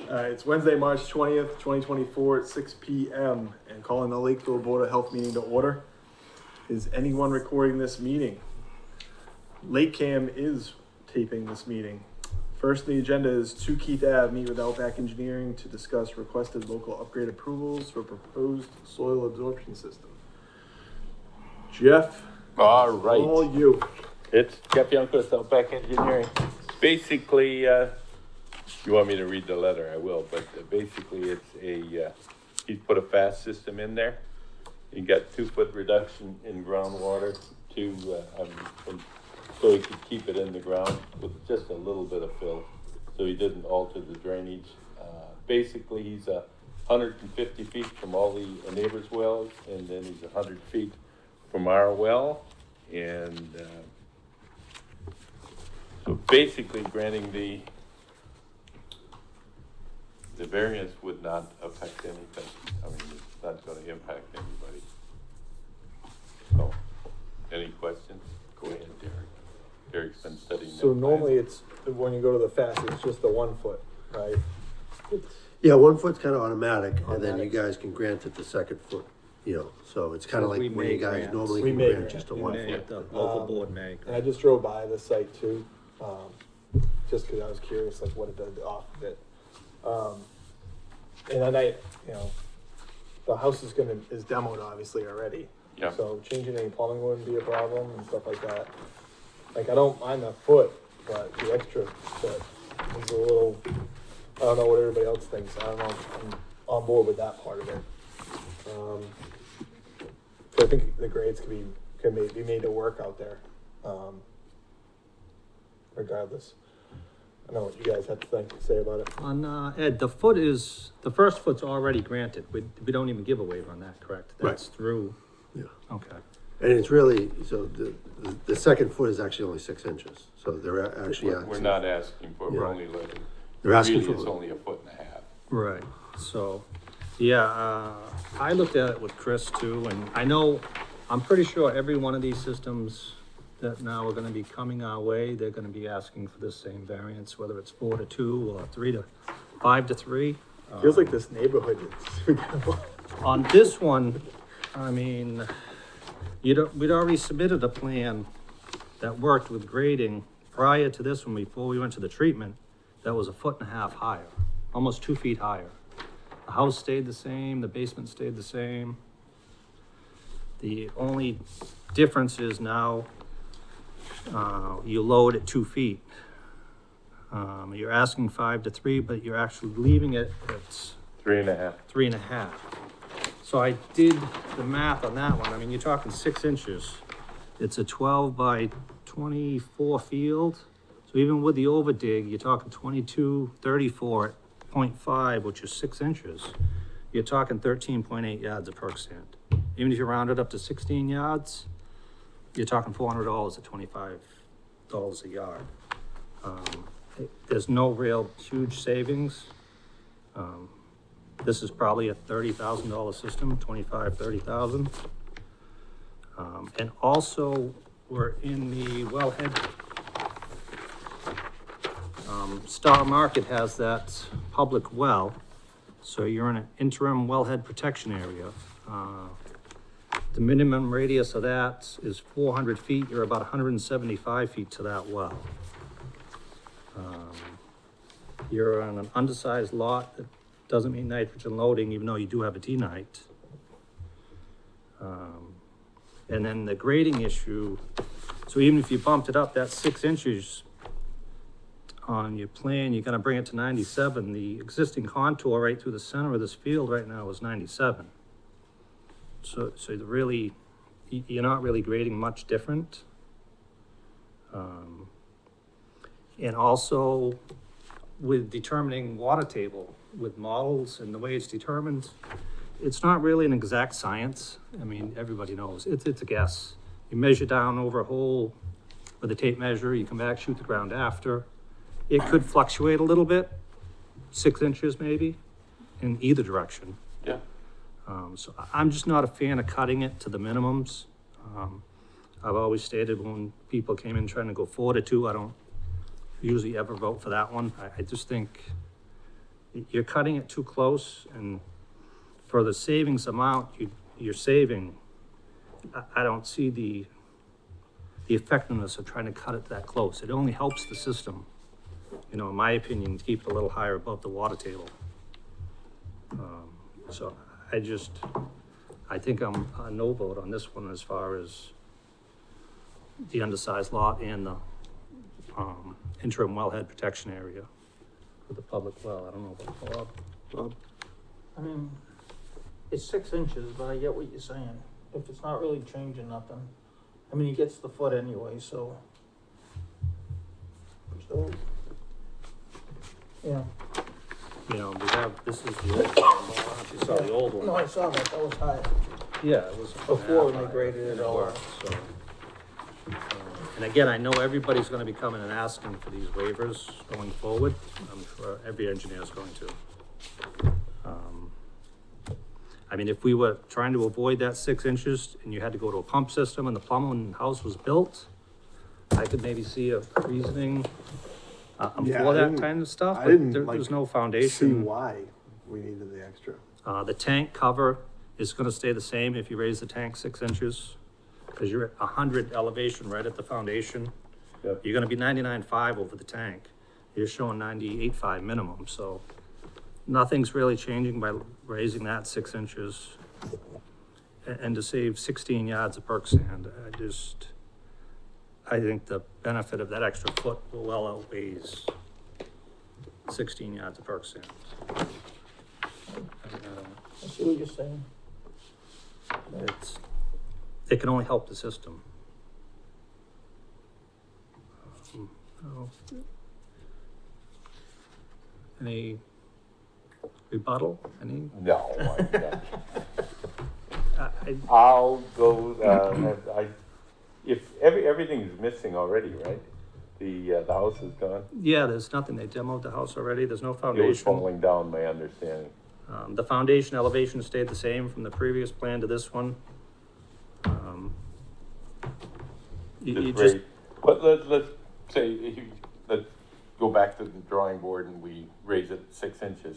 It's Wednesday, March 20th, 2024 at 6 p.m. and calling the Lakeville Board of Health meeting to order. Is anyone recording this meeting? LakeCAM is taping this meeting. First on the agenda is 2 Keith Ave, meet with Outback Engineering to discuss requested local upgrade approvals for proposed soil absorption system. Jeff, All right. all you. It's Jeff Youngquist, Outback Engineering. Basically, you want me to read the letter, I will, but basically it's he's put a fast system in there. You got 2-foot reduction in groundwater so he could keep it in the ground with just a little bit of fill, so he didn't alter the drainage. Basically, he's 150 feet from all the neighbors' wells, and then he's 100 feet from our well, and so basically granting the variance would not affect anything. I mean, it's not going to impact anybody. So, any questions? Go ahead, Derek. Derek's been studying. So normally it's, when you go to the fast, it's just the 1 foot, right? Yeah, 1 foot's kind of automatic, and then you Automatic. guys can grant it the second foot, so it's kind of So we like when you may guys grant. normally We can may grant grant. just a You 1 may, foot. the local board may. And I just drove by the site too, just because I was curious, like what it did off of it. And then the house is demoed obviously already. Yeah. So changing any plumbing wouldn't be a problem and stuff like that. Like I don't mind the foot, but the extra foot is a little, I don't know what everybody else thinks. I don't know if I'm on board with that part of it. So I think the grades can be made to work out there. Regardless. I know what you guys have to say about it. On, Ed, the first foot's already granted. We don't even give a waiver on that, correct? That's through, Yeah, okay. and it's really, so the second foot is actually only 6 inches, so they're actually. We're not asking for, we're Yeah. only letting. They're asking really, for- it's only 1.5 feet. Right, so, yeah, I looked at it with Chris too, and I'm pretty sure every one of these systems that now are gonna be coming our way, they're gonna be asking for this same variance, whether it's 4 to 2 or 5 to 3. Feels like this neighborhood is. On this one, I mean, we'd already submitted a plan that worked with grading prior to this one, before we went to the treatment, that was 1.5 feet higher, almost 2 feet higher. The house stayed the same, the basement stayed the same. The only difference is now, you load at 2 feet. You're asking 5 to 3, but you're actually leaving it at 3.5. 3.5. So I did the math on that one. I mean, you're talking 6 inches. It's a 12 by 24 field. So even with the overdig, you're talking 2234 at 0.5, which is 6 inches. You're talking 13.8 yards of perk sand. Even if you round it up to 16 yards, you're talking $400 at $25 a yard. There's no real huge savings. This is probably a $30,000 system, 30,000. And also we're in the wellhead. Star Market has that public well. So you're in an interim wellhead protection area. The minimum radius of that is 400 feet. You're about 175 feet to that well. You're on an undersized lot that doesn't mean nitrogen loading, even though you do have a D-nite. And then the grading issue, so even if you bumped it up, that's 6 inches on your plan, you're gonna bring it to 97. The existing contour right through the center of this field right now is 97. So you're not really grading much different. And also with determining water table with models and the way it's determined, it's not really an exact science. I mean, everybody knows it's a guess. You measure down over a hole with a tape measure, you come back, shoot the ground after. It could fluctuate a little bit, 6 inches maybe, in either direction. Yeah. So I'm just not a fan of cutting it to the minimums. I've always stated when people came in trying to go 4 to 2, I don't usually ever vote for that one. I just think you're cutting it too close, and for the savings amount you're saving, I don't see the effectiveness of trying to cut it that close. It only helps the system, you know, in my opinion, to keep it a little higher above the water table. So I think I'm a no vote on this one as far as the undersized lot and the interim wellhead protection area for the public well. I don't know about Bob. I mean, it's 6 inches, but I get what you're saying. If it's not really changing nothing, I mean, he gets the foot anyway, so, yeah. You know, this is the old one. I don't know if you saw the old one. No, I saw that, that was high. Yeah, it was. Before when they graded it all worked, out. so. And again, I know everybody's gonna be coming and asking for these waivers going forward. I'm sure every engineer is going to. I mean, if we were trying to avoid that 6 inches and you had to go to a pump system and the plumbing house was built, I could maybe see a reasoning, Yeah, for I that didn't- kind of stuff, I but didn't, there's no See foundation. why we needed the extra. The tank cover is gonna stay the same if you raise the tank 6 inches, cause you're at 100 elevation right at the foundation. Yep. You're gonna be 99.5 over the tank. You're showing 98.5 minimum, so nothing's really changing by raising that 6 inches. And to save 16 yards of perk sand, I think the benefit of that extra foot well outweighs 16 yards of perk sand. I see what you're saying. It can only help the system. Oh. Any rebuttal? Any? No, I- I'll go, if everything's missing already, right? The house is gone. Yeah, there's nothing. They demoed the house already. There's no It was foundation. falling down, my understanding. The foundation elevation stayed the same from the previous plan to this one. You Just just, raise, but let's say, let's go back to the drawing board and we raise it 6 inches,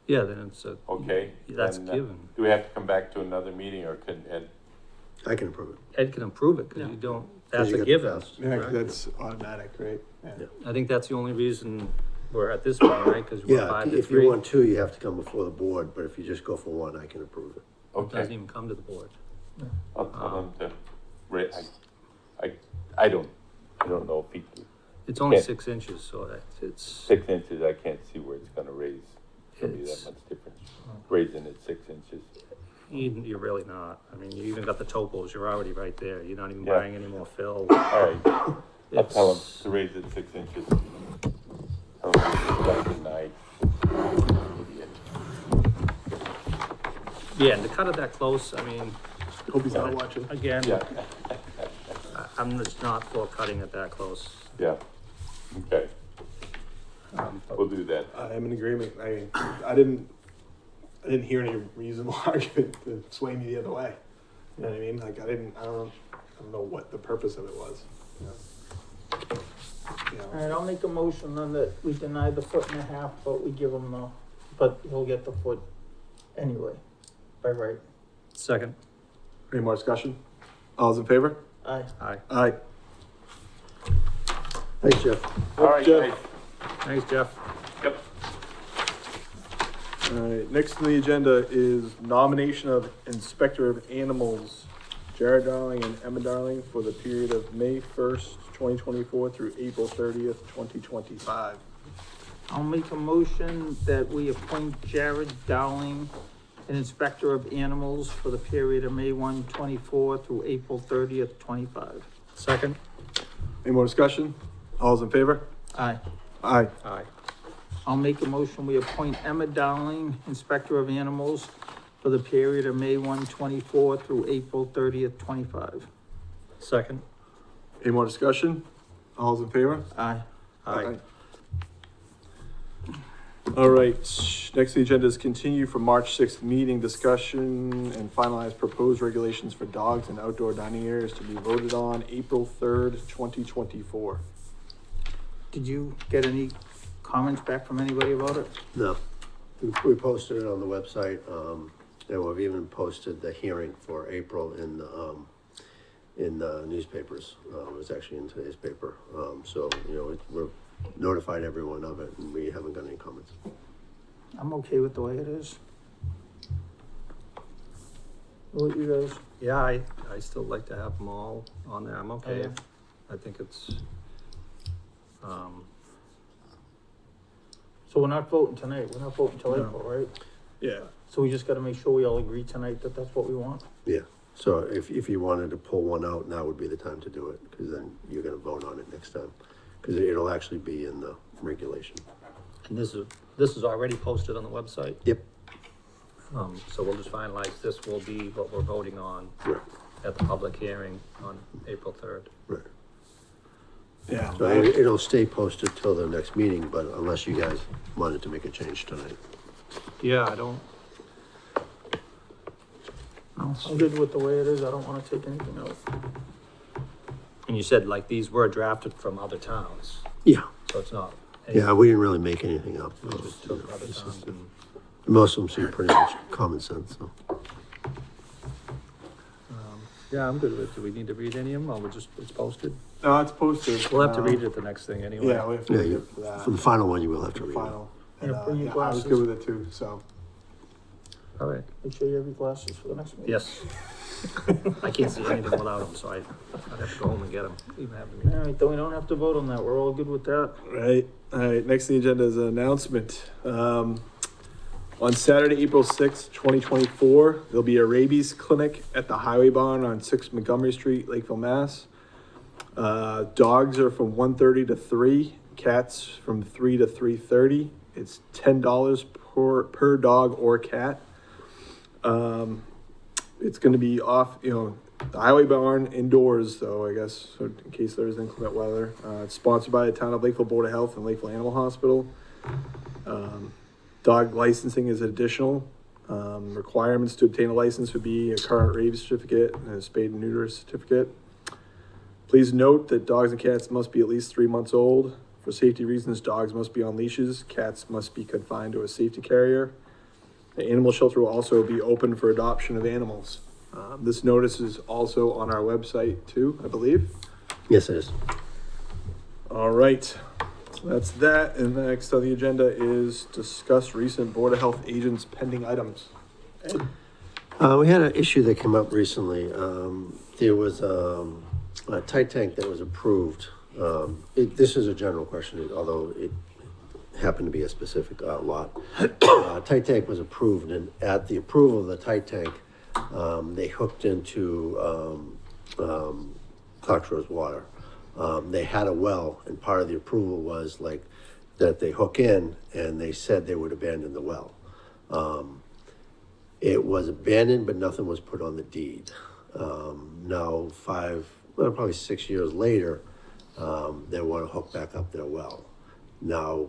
yeah, then it's okay? That's Then, given. Do we have to come back to another meeting, or can Ed? I can approve it. Ed can improve it, cause you don't, 'Cause that's you a got the given. fast. Yeah, right? that's automatic, right? Yeah. I think that's the only reason we're at this point, right? Cause we're Yeah, 5 to if 3. you want two, you have to come before the board, but if you just go for one, I can approve it. It doesn't Okay, even come to the board. I'll tell him to, I don't know if he, It's only Okay. 6 inches, so it's, 6 inches, I can't see where it's gonna raise, gonna be that It's- much difference, raising it 6 inches. you're really not. I mean, you even got the topos, you're already right there. You're not even Yeah. buying any more fill. All right, I'll tell him It's- to raise it 6 inches. Tell him to deny. Idiot. Yeah, and to cut it that close, I mean, Hope he's not watching. again, Yeah, I'm just not for cutting it that close. yeah, okay, But we'll do that. I am in agreement. I didn't hear any reasonable argument to sway me the other way. You know what I mean? Like I don't know what the purpose of it was. You know? All right, I'll make a motion then that we deny the 1.5 foot, but we give him but he'll get the foot anyway, by right. Second, Any more discussion? All's in favor? Aye. aye. Aye. Thanks, Jeff. All right, Jeff. guys. Thanks, Jeff. Yep. All right, next on the agenda is nomination of Inspector of Animals, Jared Darling and Emma Darling for the period of May 1st, 2024 through April 30th, 2025. I'll make a motion that we appoint Jared Dowling, an inspector of animals for the period of May 1, 24 through April 30th, 25. Second, Any more discussion? All's in favor? Aye. Aye. aye. I'll make a motion, we appoint Emma Dowling, inspector of animals for the period of May 1, 24 through April 30th, 25. Second, Any more discussion? All's in favor? Aye. aye. All right, next on the agenda is continue for March 6th meeting discussion and finalize proposed regulations for dogs in outdoor dining areas to be voted on April 3rd, 2024. did you get any comments back from anybody about it? No, we posted it on the website, and we've even posted the hearing for April in the newspapers. It was actually in today's paper, so, you know, we're notified everyone of it, and we haven't got any comments. I'm okay with the way it is. What you guys? Yeah, I still like to have them all on there, I'm okay. Yeah. I think it's, So we're not voting tonight, we're not voting till No. April, right? Yeah. So we just gotta make sure we all agree tonight that that's what we want. Yeah, so if you wanted to pull one out, now would be the time to do it, because then you're gonna vote on it next time. Because it'll actually be in the regulation. and this is already posted on the website. Yep. So we'll just finalize, this will be what we're voting on Right, at the public hearing on April 3rd. right. Yeah. So it'll stay posted till the next meeting, but unless you guys wanted to make a change tonight. Yeah, I don't, I'm good with the way it is, I don't wanna take anything out. and you said like these were drafted from other towns, Yeah. so it's not. Yeah, we didn't really make anything up. We just took other towns and, Most of them seem pretty much common sense, so. yeah, I'm good with it. Do we need to read any of them, or it's posted? No, it's posted. We'll have to read it at the next thing anyway. Yeah, we have to Yeah, read you, it for that. for the final one, you will have to The read it. final. Yeah, And, bring your yeah, I was glasses. good with it too, so. All right, Make sure you have your glasses for the next meeting. yes. I can't see anything without them, so I'd have to go home and get them, even have them. All right, then we don't have to vote on that, we're all good with that. Right, all right, next on the agenda is an announcement. On Saturday, April sixth, 2024, there'll be a rabies clinic at the Highway Barn on 6 Montgomery Street, Lakeville, Mass. Dogs are from 1:30 to 3, cats from 3 to 3:30. It's $10 per dog or cat. It's gonna be off, the Highway Barn indoors, though, I guess, so in case there is inclement weather. It's sponsored by the Town of Lakeville Board of Health and Lakeville Animal Hospital. Dog licensing is additional. Requirements to obtain a license would be a current rabies certificate and a spayed and neuter certificate. Please note that dogs and cats must be at least 3 months old. For safety reasons, dogs must be on leashes, cats must be confined to a safety carrier. The animal shelter will also be open for adoption of animals. This notice is also on our website too, I believe. Yes, it is. All right, so that's that, and the next on the agenda is discuss recent Board of Health agents pending items. Ed? We had an issue that came up recently. There was a tight tank that was approved. This is a general question, although it happened to be a specific lot. Tight tank was approved, and at the approval of the tight tank, they hooked into Coxrose water. They had a well, and part of the approval was like that they hook in, and they said they would abandon the well. It was abandoned, but nothing was put on the deed. Now probably 6 years later, they want to hook back up their well. Now,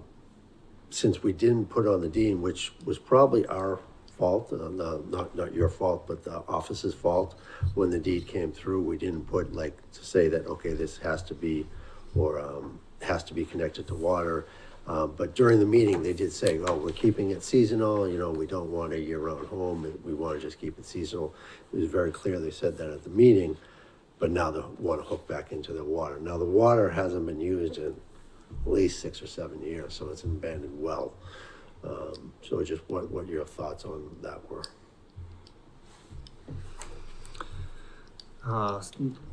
since we didn't put it on the deed, which was probably our fault, not your fault, but the office's fault, when the deed came through, we didn't put like to say that, okay, this has to be, or has to be connected to water. But during the meeting, they did say, oh, we're keeping it seasonal, we don't want a year-round home, we want to just keep it seasonal. It was very clear, they said that at the meeting, but now they want to hook back into the water. Now, the water hasn't been used in at least 6 or 7 years, so it's an abandoned well. So just what your thoughts on that were?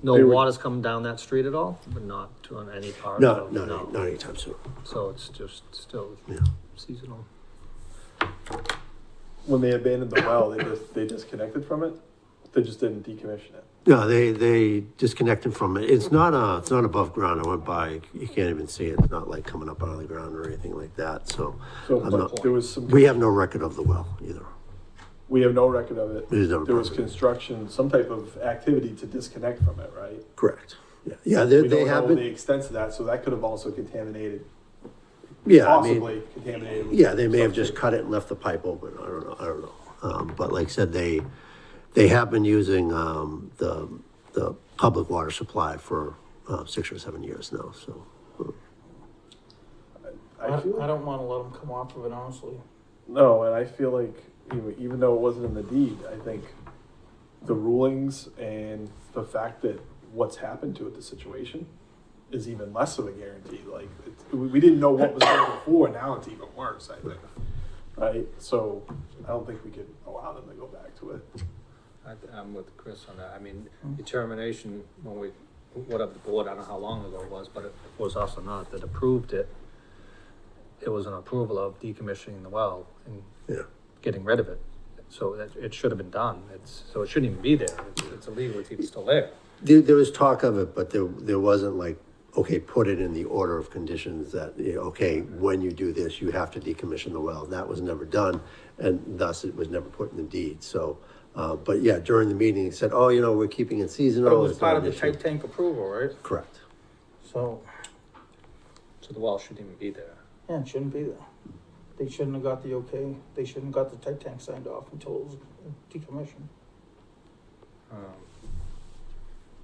No water's coming down that street at all, but not on any part No, of it? not anytime soon. So it's just still Yeah. seasonal. When they abandoned the well, they disconnected from it? They just didn't decommission it? No, they disconnected from it. It's not above ground. I went by, you can't even see it. It's not like coming up out of the ground or anything like that, so. So I'm not- there was some. We have no record of the well either. We have no record of it. There's no There was record. construction, some type of activity to disconnect from it, right? Correct. Yeah, We they don't have know the been, extent of that, so that could have also contaminated, yeah, I mean, possibly contaminated. with yeah, they may have just something. cut it and left the pipe open. I don't know. But like I said, they have been using, the public water supply for, 6 or 7 years now, so. feel I don't wanna let them come off of it, honestly. No, and I feel like even though it wasn't in the deed, I think the rulings and the fact that what's happened to it, the situation, is even less of a guarantee. Like we didn't know what was there before. Now it's even worse. I think, right? So I don't think we could allow them to go back to it. I'm with Chris on that. I mean, determination, when we, whatever the board, I don't know how long ago it was, but it was us or not, that approved it. It was an approval of decommissioning the well and Yeah. getting rid of it. So that it should have been done. So it shouldn't even be there. It's illegal, it's even still there. There was talk of it, but there wasn't like, okay, put it in the order of conditions that, okay, when you do this, you have to decommission the well. That was never done, and thus it was never put in the deed. So, but yeah, during the meeting, he said, oh, we're keeping it seasonal. But it was it's not part of an the issue. tight tank approval, right? Correct. So, So the well shouldn't even be there. yeah, it shouldn't be there. They shouldn't have got the okay, they shouldn't have got the tight tank signed off until it was decommissioned.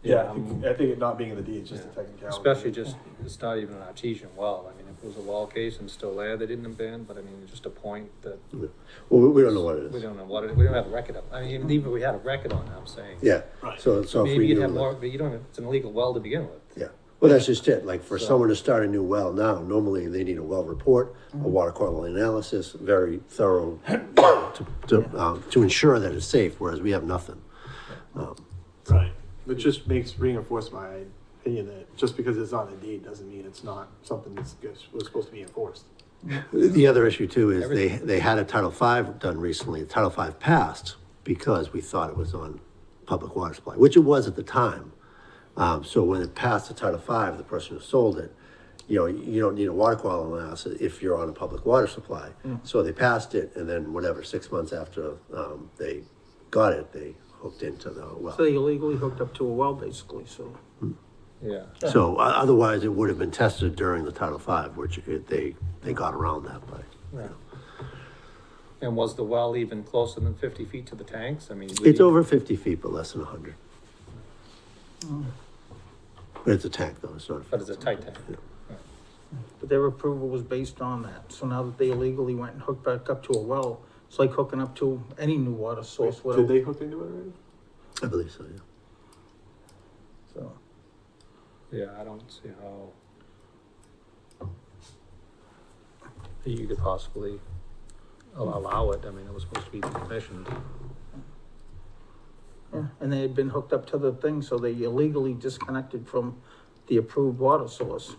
Yeah, I think it not being in the deed is just a technicality. Especially just, it's not even an artesian well. I mean, if it was a well case and still there, they didn't abandon, but I mean, just a point that Well, we don't know what it we is. don't know what it, we don't have a record of. I mean, even if we had a record on it, I'm saying. Yeah. Right. So if Maybe we you'd knew, have like- more, but you don't, it's an illegal well to begin with. Yeah. Well, that's just it. Like for So- someone to start a new well now, normally they need a well report, a water quality analysis, very thorough to ensure that it's safe, whereas we have nothing. Right. It just reinforced my opinion that just because it's on the deed doesn't mean it's not something that's was supposed to be enforced. The other issue too is they had a Title V done recently. Title V passed because we thought it was on public water supply, which it was at the time. So when it passed the Title V, the person who sold it, you don't need a water quality analysis if you're on a public water supply. So they passed it, and then 6 months after they got it, they hooked into the well. So they illegally hooked up to a well, basically, so. Yeah. So otherwise, it would have been tested during the Title V, which they got around that by. Right. And was the well even closer than 50 feet to the tanks? I mean. It's over 50 feet, but less than 100. But it's a tank though, it's not. But it's a tight tank. But their approval was based on that. So now that they illegally went and hooked back up to a well, it's like hooking up to any new water source. Did whatever. they hook into it already? I believe so, yeah. So, Yeah, I don't see how you could possibly allow it. I mean, it was supposed to be decommissioned. yeah, and they had been hooked up to the thing, so they illegally disconnected from the approved water source.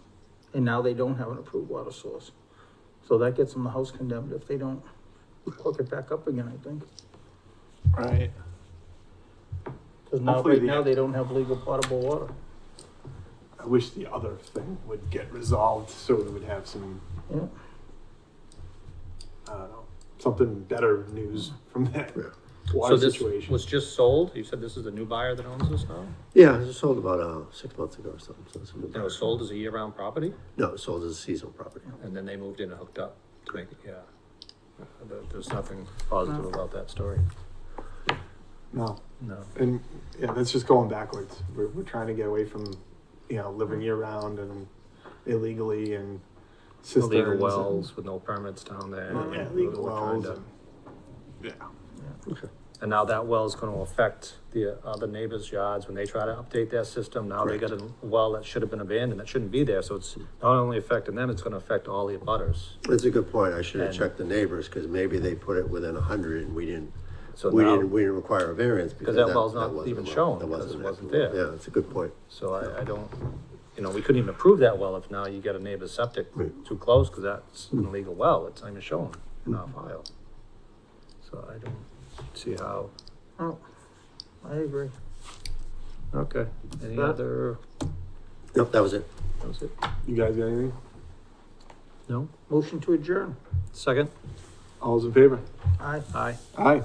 And now they don't have an approved water source. So that gets them the house condemned if they don't hook it back up again, I think. Right. Cause now, Hopefully right now, they don't have legal potable water. I wish the other thing would get resolved so we would have some, Yeah. I don't know, something better news from that Yeah. water So this situation. was just sold? You said this is a new buyer that owns this now? Yeah, it was sold about 6 months ago or something. So it's a new And it was sold as a year-round property? No, it was sold as a seasonal property. And then they moved in and hooked up to make it, yeah. There's nothing positive about that story. No, No. and yeah, that's just going backwards. We're trying to get away from, living year round and illegally and cisterns. Illegal and- wells with no permits down there. Yeah, illegal We're trying wells. to- And, yeah. Okay. And now that well's gonna affect the other neighbors' yards when they try to update their system. Now they got a well that should have been abandoned, that shouldn't be there. So it's not only affecting them, it's gonna affect all the abutters. That's a good point. I should have And- checked the neighbors because maybe they put it within 100 and we didn't So now, we didn't require a variance because that well's not wasn't even a well. shown That because it an wasn't actual well. there. Yeah, that's a good point. so I don't, we couldn't even approve that well if now you get a neighbor's septic Right. too close, cause that's an illegal well. It's not even shown in our file. So I don't see how. Oh, I agree. Okay. Any That- other, Nope, that was it. that was it? You guys got anything? No? Motion to adjourn. Second? All's in favor? Aye. Aye. Aye.